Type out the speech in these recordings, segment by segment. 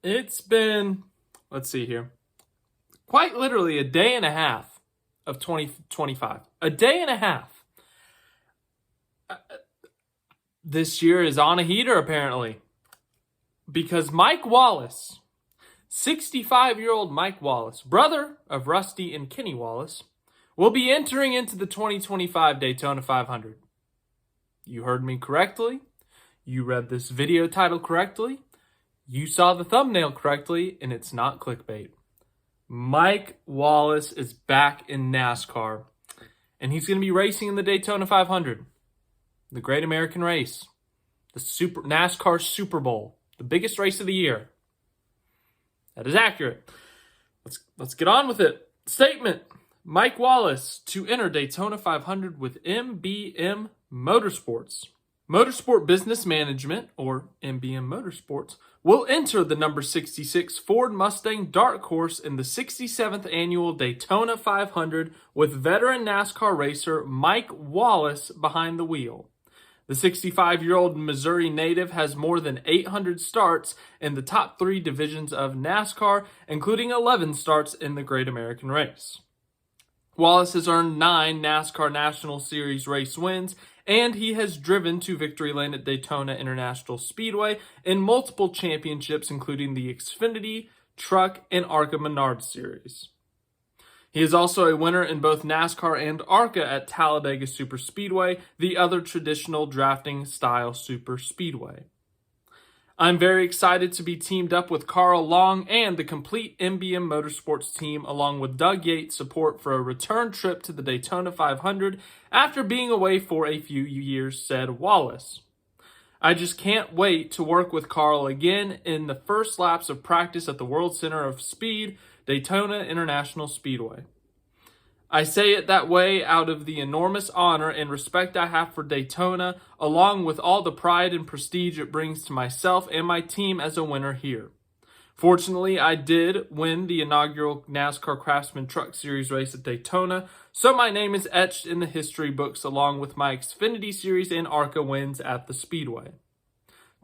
It's been, let's see here, quite literally a day and a half of 2025. A day and a half. This year is on a heater, apparently, because Mike Wallace, 65-year-old Mike Wallace, brother of Rusty and Kenny Wallace, will be entering into the 2025 Daytona 500. You heard me correctly. You read this video title correctly. You saw the thumbnail correctly, and it's not clickbait. Mike Wallace is back in NASCAR, and he's going to be racing in the Daytona 500, the Great American Race, the NASCAR Super Bowl, the biggest race of the year. That is accurate. Let's get on with it. Statement: Mike Wallace to enter Daytona 500 with MBM Motorsports. Motorsport Business Management, or MBM Motorsports, will enter the number 66 Ford Mustang Dark Horse in the 67th Annual Daytona 500 with veteran NASCAR racer Mike Wallace behind the wheel. The 65-year-old Missouri native has more than 800 starts in the top 3 divisions of NASCAR, including 11 starts in the Great American Race. Wallace has earned 9 NASCAR National Series race wins, and he has driven to victory lane at Daytona International Speedway in multiple championships, including the Xfinity, Truck, and ARCA Menard Series. He is also a winner in both NASCAR and ARCA at Talladega Superspeedway, the other traditional drafting style super speedway. I'm very excited to be teamed up with Carl Long and the complete MBM Motorsports team, along with Doug Yates' support for a return trip to the Daytona 500 after being away for a few years, said Wallace. I just can't wait to work with Carl again in the first laps of practice at the World Center of Speed, Daytona International Speedway. I say it that way out of the enormous honor and respect I have for Daytona, along with all the pride and prestige it brings to myself and my team as a winner here. Fortunately, I did win the inaugural NASCAR Craftsman Truck Series race at Daytona, so my name is etched in the history books along with my Xfinity Series and ARCA wins at the Speedway.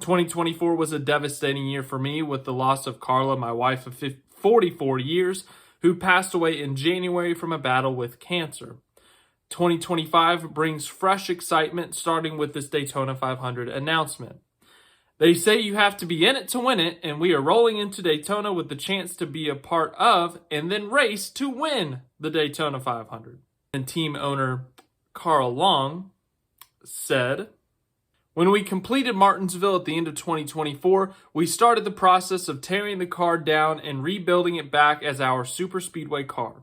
2024 was a devastating year for me with the loss of Carla, my wife of 44 years, who passed away in January from a battle with cancer. 2025 brings fresh excitement, starting with this Daytona 500 announcement. They say you have to be in it to win it, and we are rolling into Daytona with the chance to be a part of and then race to win the Daytona 500. And team owner Carl Long said, when we completed Martinsville at the end of 2024, we started the process of tearing the car down and rebuilding it back as our super speedway car.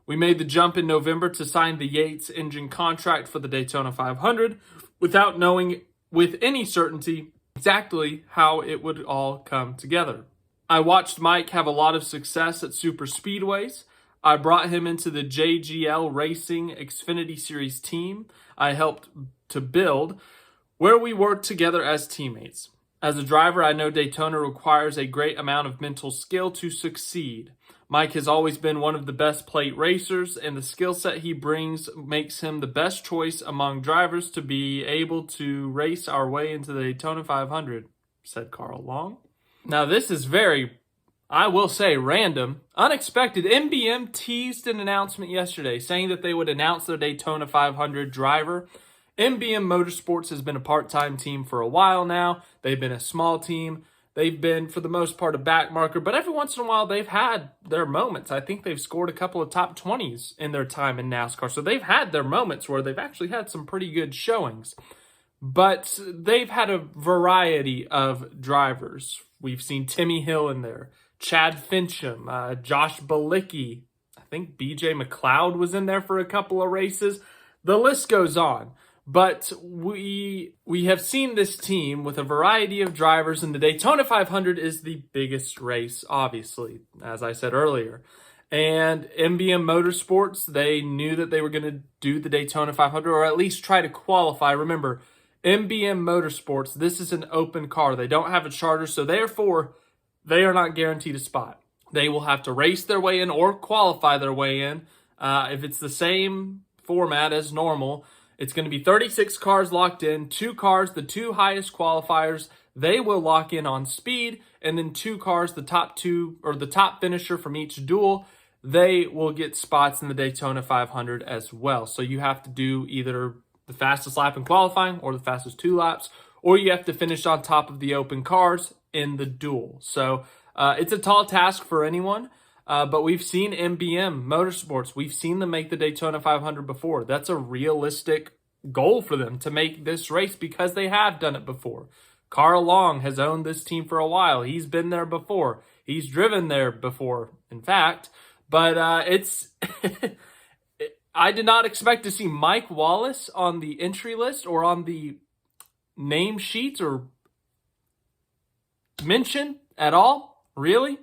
We made the jump in November to sign the Yates engine contract for the Daytona 500 without knowing with any certainty exactly how it would all come together. I watched Mike have a lot of success at super speedways. I brought him into the JGL Racing Xfinity Series team I helped to build, where we work together as teammates. As a driver, I know Daytona requires a great amount of mental skill to succeed. Mike has always been one of the best plate racers, and the skill set he brings makes him the best choice among drivers to be able to race our way into the Daytona 500, said Carl Long. Now this is very, I will say, random, unexpected. MBM teased an announcement yesterday saying that they would announce their Daytona 500 driver. MBM Motorsports has been a part-time team for a while now. They've been a small team. They've been, for the most part, a backmarker, but every once in a while they've had their moments. I think they've scored a couple of top 20s in their time in NASCAR, so they've had their moments where they've actually had some pretty good showings. But they've had a variety of drivers. We've seen Timmy Hill in there, Chad Fincham, Josh Balicki. I think BJ McLeod was in there for a couple of races. The list goes on. But we have seen this team with a variety of drivers, and the Daytona 500 is the biggest race, obviously, as I said earlier. And MBM Motorsports, they knew that they were going to do the Daytona 500, or at least try to qualify. Remember, MBM Motorsports, this is an open car. They don't have a charter, so therefore, they are not guaranteed a spot. They will have to race their way in or qualify their way in. If it's the same format as normal, it's going to be 36 cars locked in, 2 cars, the 2 highest qualifiers. They will lock in on speed, and then 2 cars, the top 2 or the top finisher from each duel, they will get spots in the Daytona 500 as well. So you have to do either the fastest lap in qualifying or the fastest 2 laps, or you have to finish on top of the open cars in the duel. So it's a tall task for anyone, but we've seen MBM Motorsports. We've seen them make the Daytona 500 before. That's a realistic goal for them to make this race because they have done it before. Carl Long has owned this team for a while. He's been there before. He's driven there before, in fact. But it's I did not expect to see Mike Wallace on the entry list or on the name sheets or mention at all, really.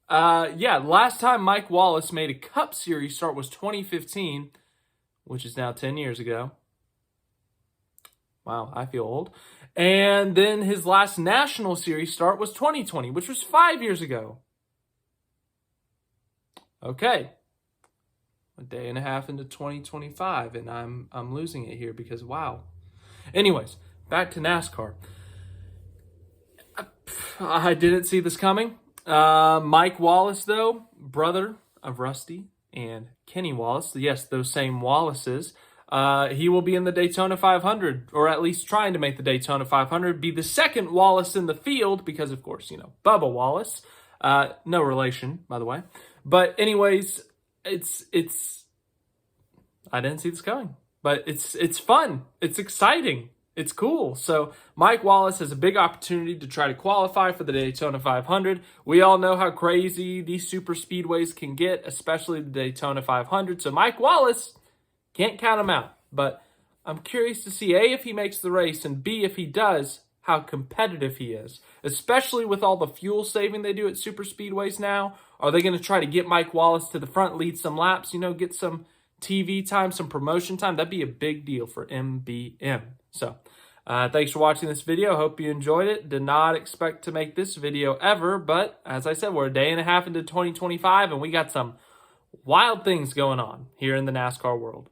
Yeah, last time Mike Wallace made a Cup Series start was 2015, which is now 10 years ago. Wow, I feel old. And then his last National Series start was 2020, which was 5 years ago. Okay. A day and a half into 2025, and I'm losing it here because, wow. Anyways, back to NASCAR. I didn't see this coming. Mike Wallace, though, brother of Rusty and Kenny Wallace, yes, those same Wallaces, he will be in the Daytona 500, or at least trying to make the Daytona 500, be the second Wallace in the field because, of course, you know, Bubba Wallace. No relation, by the way. But anyways, it's I didn't see this coming. But it's fun. It's exciting. It's cool. So Mike Wallace has a big opportunity to try to qualify for the Daytona 500. We all know how crazy these super speedways can get, especially the Daytona 500. So Mike Wallace, can't count him out. But I'm curious to see, A, if he makes the race, and B, if he does, how competitive he is. Especially with all the fuel saving they do at super speedways now. Are they going to try to get Mike Wallace to the front, lead some laps, you know, get some TV time, some promotion time? That'd be a big deal for MBM. So, thanks for watching this video. Hope you enjoyed it. Did not expect to make this video ever, but as I said, we're a day and a half into 2025, and we got some wild things going on here in the NASCAR world.